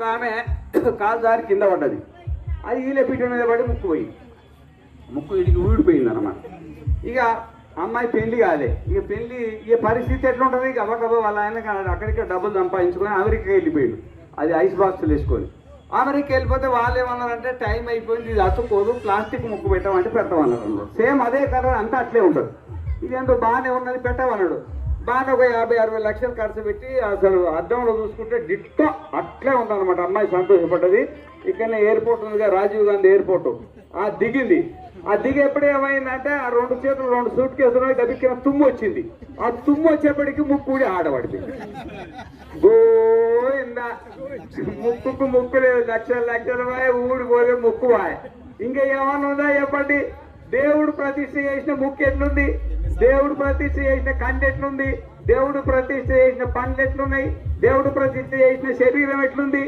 ఒక ఆమె కాలు జారి కింద పడ్డది. అది ఈలే పీట మీద పడి ముక్కు పోయింది. ముక్కు ఇడికి ఊడిపోయింది అన్నమాట. ఇక అమ్మాయి పెళ్లి కాలే. ఇక పరిస్థితి ఎట్లుంటుంది? ఇక అవ్వకబ్బా వాళ్ళ ఆయన అక్కడిక్కడ డబ్బులు సంపాదించుకొని అమెరికా వెళ్ళిపోయాడు. అది ఐస్ బాక్సులు వేసుకొని అమెరికా వెళ్ళిపోతే వాళ్ళు ఏమన్నారంటే టైం అయిపోయింది, ఇది అతుక్కోదు, ప్లాస్టిక్ ముక్కు పెట్టామంటే పెట్టమన్నారు. సేమ్ అదే కలర్ అంతా అట్లే ఉంటుంది. ఇదేంటో బాగానే ఉన్నది పెట్టమన్నాడు. బాగానే ఒక 50-60 లక్షలు ఖర్చు పెట్టి అసలు అద్దంలో చూసుకుంటే డిట్టో అట్లే ఉందన్నమాట. అమ్మాయి సంతోషపడ్డది. ఇక్కడనే ఎయిర్పోర్ట్ ఉందిగా, రాజీవ్ గాంధీ ఎయిర్పోర్ట్, ఆ దిగింది. ఆ దిగి ఎప్పుడు ఏమైందంటే ఆ 2 చేతులు 2 సూట్ కేసులు దబిక్కిన తుమ్ము వచ్చింది. ఆ తుమ్ము వచ్చేప్పటికి ముక్కుడి ఆడబడింది. గోయిందా ముక్కుకు ముక్కు లేదు, లక్షల ఊడిపోలే ముక్కు వాయ్. ఇంకా ఏమన్నా ఉందా చెప్పండి? దేవుడు ప్రతిష్ఠ చేసిన ముక్కు ఎట్లుంది? దేవుడు ప్రతిష్ఠ చేసిన కంటి ఎట్లుంది? దేవుడు ప్రతిష్ఠ చేసిన పండ్లు ఎట్లున్నాయి? దేవుడు ప్రతిష్ఠ చేసిన శరీరం ఎట్లుంది?